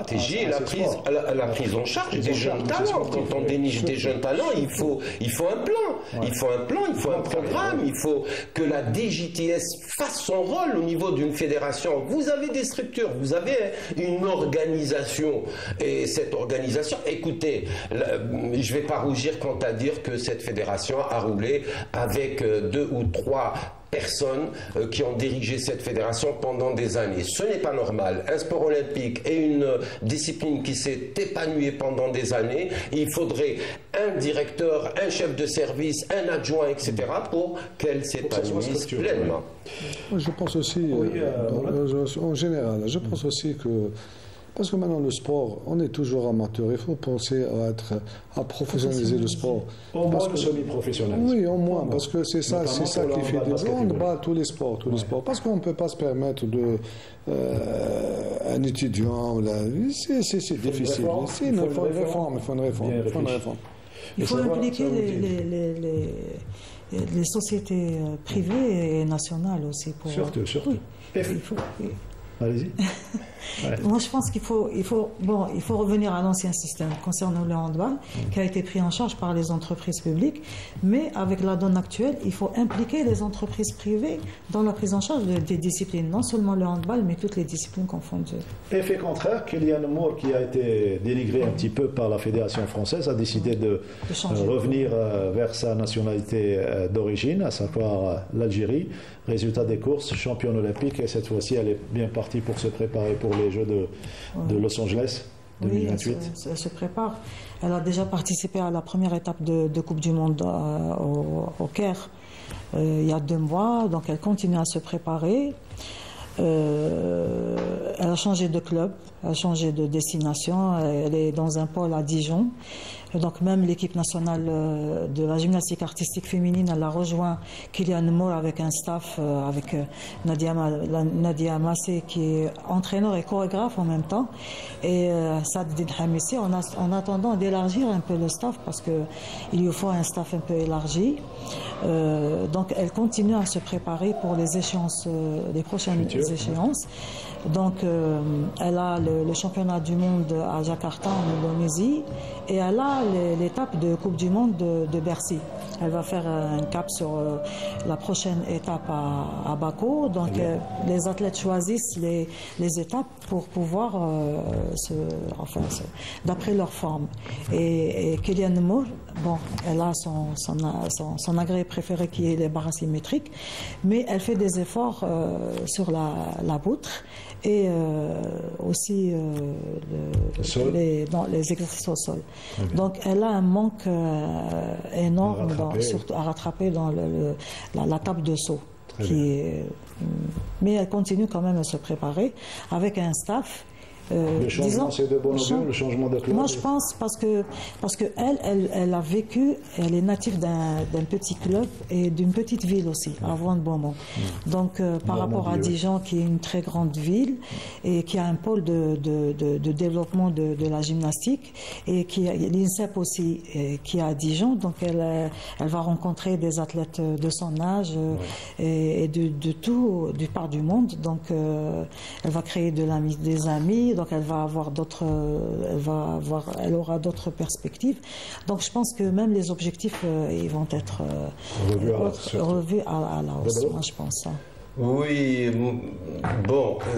la prise en charge des jeunes talents. Quand on déniche des jeunes talents, il faut un plan. Il faut un plan, il faut un programme, il faut que la DJTS fasse son rôle au niveau d'une fédération. Vous avez des structures, vous avez une organisation. Et cette organisation, écoutez, je ne vais pas rougir quant à dire que cette fédération a roulé avec 2 ou 3 personnes qui ont dirigé cette fédération pendant des années. Ce n'est pas normal. Un sport olympique est une discipline qui s'est épanouie pendant des années. Il faudrait un directeur, un chef de service, un adjoint, etc. pour qu'elle s'épanouisse pleinement. Je pense aussi, en général, je pense aussi que parce que maintenant le sport, on est toujours amateur, il faut penser à professionnaliser le sport. Au moins le semi-professionnel. Oui, au moins, parce que c'est ça qui fait des handball, tous les sports, parce qu'on ne peut pas se permettre un étudiant, c'est difficile. Il faut une réforme, Il faut impliquer les sociétés privées et nationales aussi. Surtout. Oui. Allez-y. Ouais. Moi, je pense qu'il faut revenir à l'ancien système concernant le handball, qui a été pris en charge par les entreprises publiques, mais avec la donne actuelle, il faut impliquer les entreprises privées dans la prise en charge des disciplines, non seulement le handball, mais toutes les disciplines confondues. Effet contraire, Kylian Moore, qui a été dénigré un petit peu par la Fédération française, a décidé de revenir vers sa nationalité d'origine, à savoir l'Algérie. Résultat des courses, championne olympique, et cette fois-ci, elle est bien partie pour se préparer pour les Jeux de Los Angeles 2028. Oui, elle se prépare. Elle a déjà participé à la première étape de Coupe du Monde au Caire il y a 2 mois, donc elle continue à se préparer. Elle a changé de club, elle a changé de destination, elle est dans un pôle à Dijon. Et donc même l'équipe nationale de la gymnastique artistique féminine, elle a rejoint Kylian Moore avec un staff, avec Nadia Massé qui est entraîneur et chorégraphe en même temps, et Saddin Hamissi, en attendant d'élargir un peu le staff parce qu'il lui faut un staff un peu élargi. Donc elle continue à se préparer pour les échéances, les prochaines échéances. Donc elle a le championnat du monde à Jakarta en Indonésie, et elle a l'étape de Coupe du Monde de Bercy. Elle va faire un cap sur la prochaine étape à Bakou. Donc les athlètes choisissent les étapes pour pouvoir d'après leur forme. Et Kylian Moore, elle a son agrès préféré qui est les barres asymétriques, mais elle fait des efforts sur la poutre et aussi les exercices au sol. Donc elle a un manque énorme surtout à rattraper dans la table de saut. Mais elle continue quand même à se préparer avec un staff. Le changement, c'est de bon augure, le changement de club. Moi, je pense parce que elle a vécu, elle est native d'un petit club et d'une petite ville aussi, avant de Beaumont. Donc, par rapport à Dijon, qui est une très grande ville et qui a un pôle de développement de la gymnastique, et qui a l'INSEP aussi, qui est à Dijon. Donc, elle va rencontrer des athlètes de son âge et de tout, du part du monde. Donc, elle va créer des amis. Donc elle aura d'autres perspectives. Donc je pense que même les objectifs ils vont être revus à la hausse. Moi je pense ça. Oui,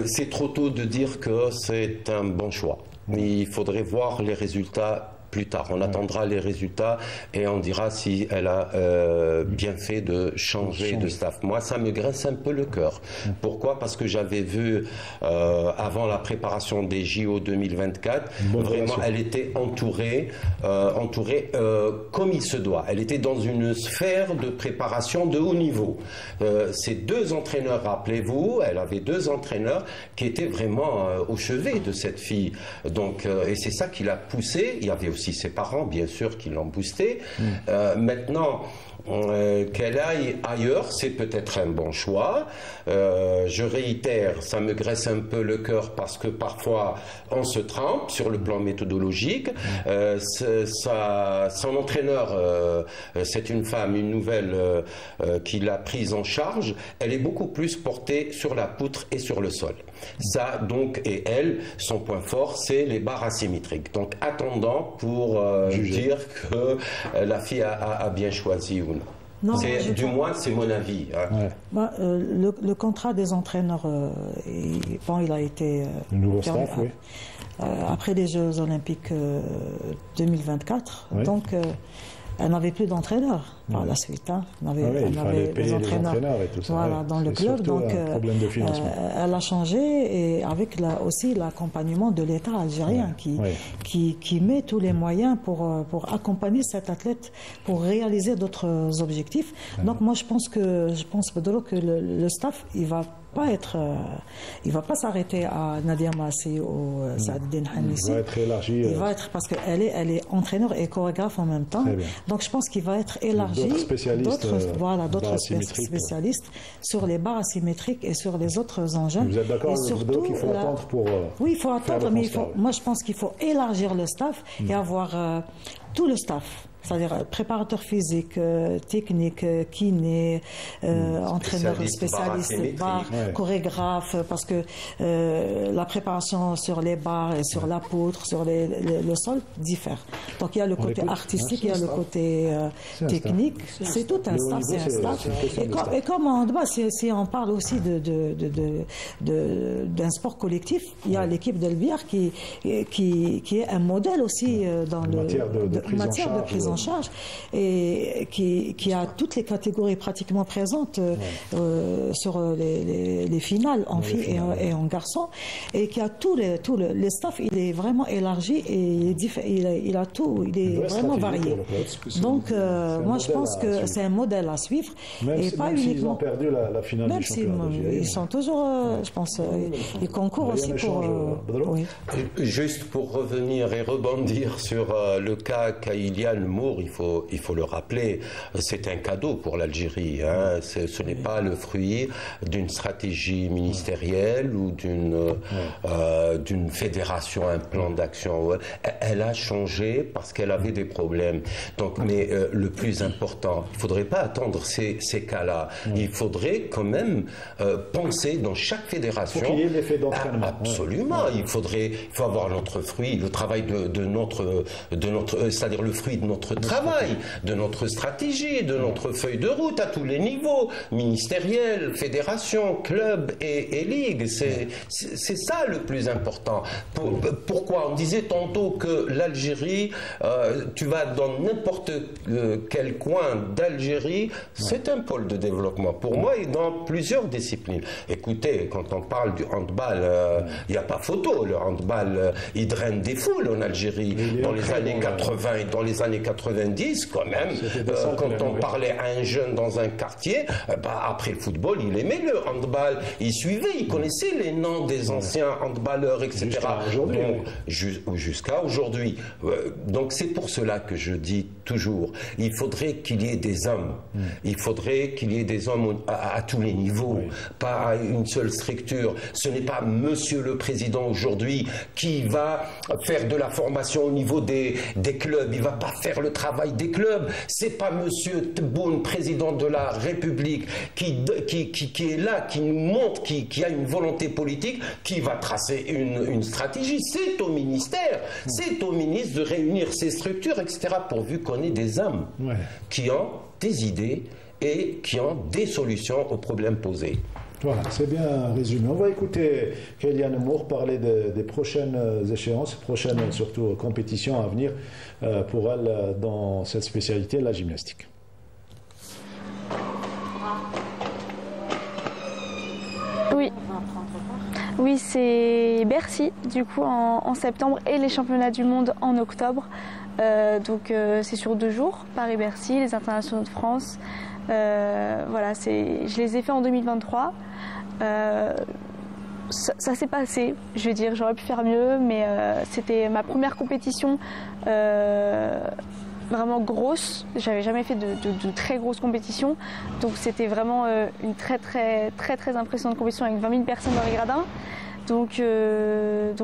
c'est trop tôt de dire que c'est un bon choix. Mais il faudrait voir les résultats plus tard. On attendra les résultats et on dira si elle a bien fait de changer de staff. Moi, ça me grince un peu le cœur. Pourquoi? Parce que j'avais vu avant la préparation des JO 2024, vraiment, elle était entourée comme il se doit. Elle était dans une sphère de préparation de haut niveau. Ces 2 entraîneurs, rappelez-vous, elle avait 2 entraîneurs qui étaient vraiment au chevet de cette fille. Donc, et c'est ça qui l'a poussée. Il y avait aussi ses parents, bien sûr, qui l'ont boosté. Maintenant, qu'elle aille ailleurs, c'est peut-être un bon choix. Je réitère, ça me graisse un peu le cœur parce que parfois on se trompe sur le plan méthodologique. Son entraîneur, c'est une femme, une nouvelle qui l'a prise en charge. Elle est beaucoup plus portée sur la poutre et sur le sol. Ça, donc, et elle, son point fort, c'est les barres asymétriques. Donc, attendant pour dire que la fille a bien choisi ou non. Du moins, c'est mon avis. Le contrat des entraîneurs, il a été le nouveau staff, après les Jeux Olympiques 2024. Donc, elle n'avait plus d'entraîneur. par la suite. Hein. On avait payer les entraîneurs et tout ça. Voilà, dans le club. Donc, problème de financement. Elle a changé et avec aussi l'accompagnement de l'État algérien qui met tous les moyens pour accompagner cet athlète pour réaliser d'autres objectifs. Donc moi je pense Pedro, que le staff il va pas s'arrêter à Nadia Massi ou Saadine Hannissi. Il va être élargi. Il va être, parce qu'elle est entraîneur et chorégraphe en même temps. Donc je pense qu'il va être élargi. D'autres spécialistes, spécialistes sur les barres asymétriques et sur les autres engins. Vous êtes d'accord qu'il faut attendre pour. Oui, il faut attendre, mais moi je pense qu'il faut élargir le staff et avoir tout le staff. C'est-à-dire préparateur physique, technique, kiné, entraîneur spécialiste, barre, chorégraphe, parce que la préparation sur les barres et sur la poutre, sur le sol diffère. Donc il y a le côté artistique, il y a le côté technique. C'est tout un staff, c'est un staff. Et comme en handball, si on parle aussi d'un sport collectif, il y a l'équipe d'Elbiar qui est un modèle aussi dans le matière de prise en charge et qui a toutes les catégories pratiquement présentes sur les finales en filles et en garçons, et qui a tout le staff, il est vraiment élargi et il a tout, il est vraiment varié. Donc moi je pense que c'est un modèle à suivre, et pas uniquement. Ils ont perdu la finale du championnat d'Algérie. Ils sont toujours, je pense, ils concourent aussi pour. Oui. Juste pour revenir et rebondir sur le cas Kailian Mour, il faut le rappeler, c'est un cadeau pour l'Algérie. Hein. Ce n'est pas le fruit d'une stratégie ministérielle ou d'une fédération, un plan d'action. Elle a changé parce qu'elle avait des problèmes. Donc, mais le plus important, il ne faudrait pas attendre ces cas-là. Il faudrait quand même penser dans chaque fédération. Il faut qu'il y ait l'effet d'entraînement. Absolument. Il faut avoir notre fruit, le travail de notre c'est-à-dire le fruit de notre travail, de notre stratégie, de notre feuille de route à tous les niveaux, ministériel, fédération, club et ligue. C'est ça le plus important. Pourquoi? On disait tantôt que l'Algérie, tu vas dans n'importe quel coin d'Algérie, c'est un pôle de développement. Pour moi, et dans plusieurs disciplines. Écoutez, quand on parle du handball, il n'y a pas photo. Le handball, il draine des foules en Algérie. Dans les années 80 et dans les années 90, quand même, quand on parlait à un jeune dans un quartier, après le football, il aimait le handball. Il suivait, il connaissait les noms des anciens handballeurs, etc. Jusqu'à aujourd'hui. Donc c'est pour cela que je dis toujours, il faudrait qu'il y ait des hommes. Il faudrait qu'il y ait des hommes à tous les niveaux, pas à une seule structure. Ce n'est pas Monsieur le Président aujourd'hui qui va faire de la formation au niveau des clubs. Il ne va pas faire le travail des clubs. C'est pas Monsieur Tebboune, président de la République, qui est là, qui nous montre, qui a une volonté politique, qui va tracer une stratégie. C'est au ministère, c'est au ministre de réunir ces structures, etc., pourvu qu'on ait des hommes qui ont des idées et qui ont des solutions aux problèmes posés. Voilà, c'est bien résumé. On va écouter Kailian Mour parler des prochaines échéances, prochaines surtout compétitions à venir pour elle dans cette spécialité, la gymnastique. Oui, c'est Bercy, du coup, en septembre, et les championnats du monde en octobre. Donc c'est sur 2 jours, Paris-Bercy, les internationaux de France. Voilà, je les ai fait en 2023. Ça s'est passé, je veux dire, j'aurais pu faire mieux, mais c'était ma première compétition vraiment grosse. J'avais jamais fait de très grosses compétitions, donc c'était vraiment une très impressionnante compétition avec 20 000 personnes dans les gradins. Donc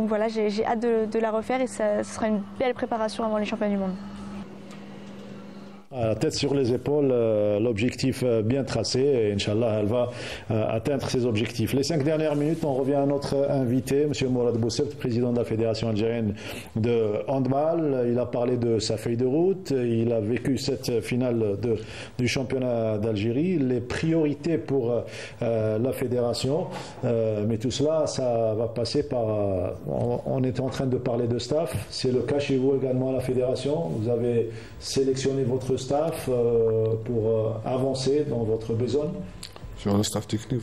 voilà, j'ai hâte de la refaire, et ce sera une belle préparation avant les championnats du monde. La tête sur les épaules, l'objectif bien tracé, et Inch'Allah, elle va atteindre ses objectifs. Les 5 dernières minutes, on revient à notre invité, M. Mourad Bousebt, président de la Fédération algérienne de handball. Il a parlé de sa feuille de route, il a vécu cette finale du championnat d'Algérie, les priorités pour la fédération, mais tout cela, ça va passer par... On est en train de parler de staff, c'est le cas chez vous également à la fédération. Vous avez sélectionné votre staff pour avancer dans votre besogne? Sur le staff technique,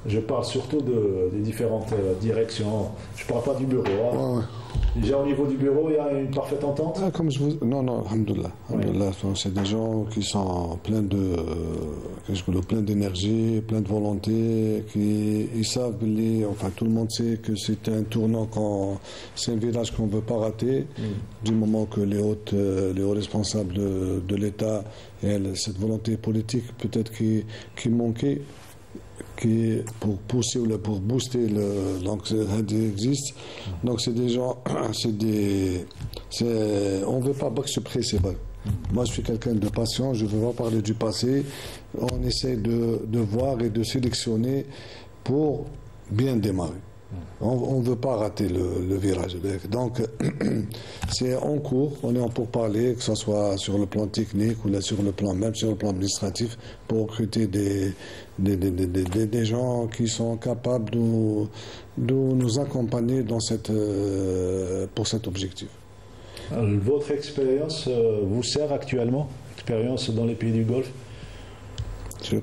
je parle surtout des différentes directions. Je ne parle pas du bureau. Hein. Ouais. Déjà au niveau du bureau, il y a une parfaite entente? Comme je vous... Non, alhamdoulilah. C'est des gens qui sont pleins d'énergie, pleins de volonté, qui ils savent, tout le monde sait que c'est un tournant, c'est un virage qu'on ne veut pas rater, du moment que les hauts responsables de l'État et cette volonté politique peut-être qui manquait, pour pousser ou pour booster donc ça existe. Donc c'est des gens, on ne veut pas se presser. Moi je suis quelqu'un de patient, je ne veux pas parler du passé. On essaie de voir et de sélectionner pour bien démarrer. On ne veut pas rater le virage. Donc, c'est en cours, on est en pourparlers, que ce soit sur le plan technique ou là même sur le plan administratif, pour recruter des gens qui sont capables de nous accompagner pour cet objectif. Votre expérience vous sert actuellement? Expérience dans les pays du Golfe? Elle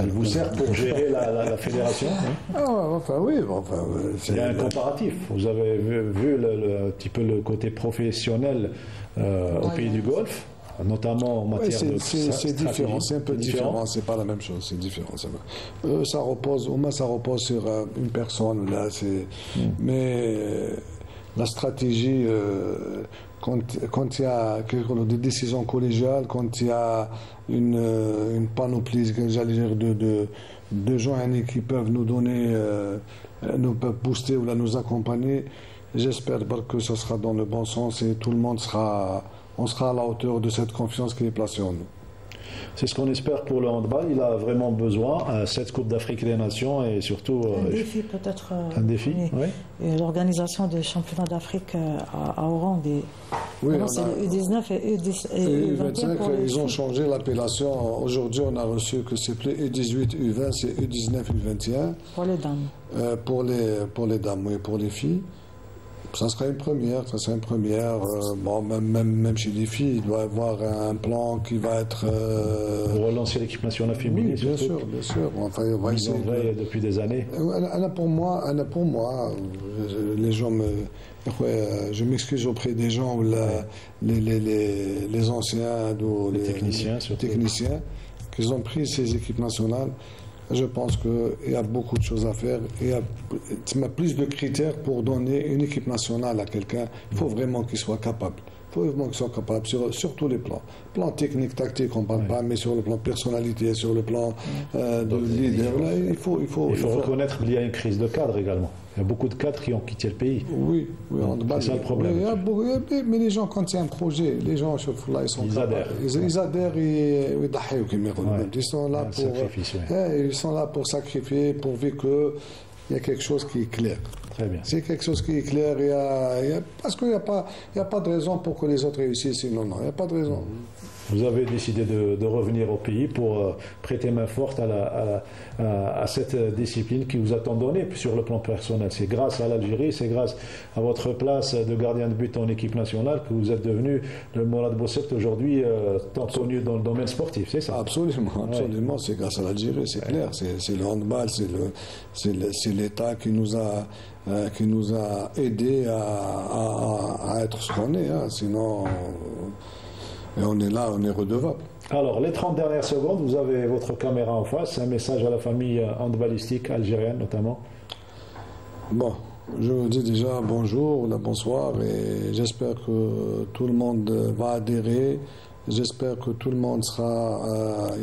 vous sert pour gérer la fédération? Oui. Il y a un comparatif. Vous avez vu un petit peu le côté professionnel au pays du Golfe, notamment en matière de stratégie. C'est différent, c'est un peu différent, c'est pas la même chose, c'est différent. Ça repose sur une personne, là, mais la stratégie, quand il y a des décisions collégiales, quand il y a une panoplie, j'allais dire, de gens qui peuvent nous donner, nous peuvent booster ou nous accompagner, j'espère que ce sera dans le bon sens et tout le monde sera à la hauteur de cette confiance qui est placée en nous. C'est ce qu'on espère pour le handball. Il a vraiment besoin, cette Coupe d'Afrique des Nations et surtout... Un défi peut-être. Un défi, oui. Et l'organisation des championnats d'Afrique à Oran, c'est le U19 et U25. Ils ont changé l'appellation. Aujourd'hui, on a reçu que c'est plus U18, U20, c'est U19, U21. Pour les dames. Pour les dames, oui, pour les filles. Ça serait une première. Même chez les filles, il doit y avoir un plan qui va être... Pour relancer l'équipe nationale féminine, oui, bien sûr. Enfin, on va essayer depuis des années. Pour moi, les gens je m'excuse auprès des gens, les anciens, ou les techniciens, qu'ils ont pris ces équipes nationales. Je pense qu'il y a beaucoup de choses à faire. Il y a plus de critères pour donner une équipe nationale à quelqu'un. Il faut vraiment qu'il soit capable. Sur tous les plans. Plan technique, tactique, on ne parle pas, mais sur le plan personnalité, sur le plan de leader, là, il faut reconnaître qu'il y a une crise de cadre également. Il y a beaucoup de cadres qui ont quitté le pays. Oui, c'est ça le problème. Mais les gens, quand il y a un projet, les gens, ils adhèrent. Ils adhèrent et ils sont là pour sacrifier, pourvu qu'il y a quelque chose qui est clair. Très bien. C'est quelque chose qui est clair. Parce qu'il n'y a pas de raison pour que les autres réussissent. Non, il n'y a pas de raison. Vous avez décidé de revenir au pays pour prêter main forte à cette discipline qui vous a tant donné sur le plan personnel. C'est grâce à l'Algérie, c'est grâce à votre place de gardien de but en équipe nationale que vous êtes devenu le Morad Boucet aujourd'hui tant connu dans le domaine sportif, c'est ça? Absolument. C'est grâce à l'Algérie, c'est clair. C'est le handball, c'est l'État qui nous a aidés à être ce qu'on est. Sinon... Et on est là, on est redevable. Alors, les 30 dernières secondes, vous avez votre caméra en face, un message à la famille handballistique algérienne notamment. Bon, je vous dis déjà bonjour, bonsoir, et j'espère que tout le monde va adhérer. J'espère que tout le monde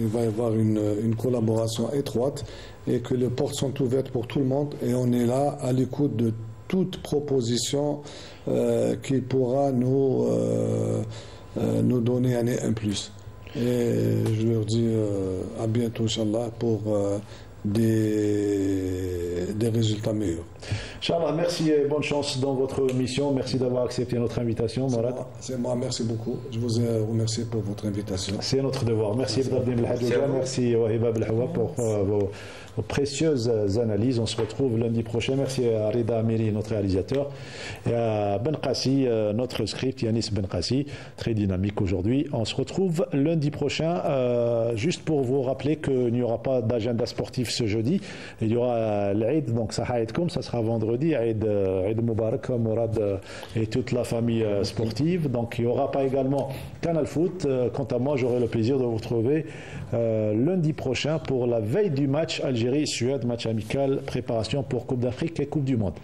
il va y avoir une collaboration étroite et que les portes sont ouvertes pour tout le monde. Et on est là à l'écoute de toute proposition qui pourra nous donner un plus. Et je leur dis à bientôt, Inch'Allah, pour des résultats meilleurs. Inch'Allah, merci et bonne chance dans votre mission. Merci d'avoir accepté notre invitation, Morad. C'est moi, merci beaucoup. Je vous remercie pour votre invitation. C'est notre devoir. Merci Abdelhamid Belhadjouja, merci Wahiba Belhawa pour vos précieuses analyses. On se retrouve lundi prochain. Merci à Rida Amiri, notre réalisateur, et à Ben Qassi, notre script, Yanis Ben Qassi, très dynamique aujourd'hui. On se retrouve lundi prochain. Juste pour vous rappeler qu'il n'y aura pas d'agenda sportif ce jeudi. Il y aura l'Aïd, donc ça sera vendredi, Aïd Moubarak, Mourad et toute la famille sportive. Donc il n'y aura pas également Canal Foot. Quant à moi, j'aurai le plaisir de vous retrouver lundi prochain pour la veille du match Algérie-Suède, match amical, préparation pour Coupe d'Afrique et Coupe du Monde.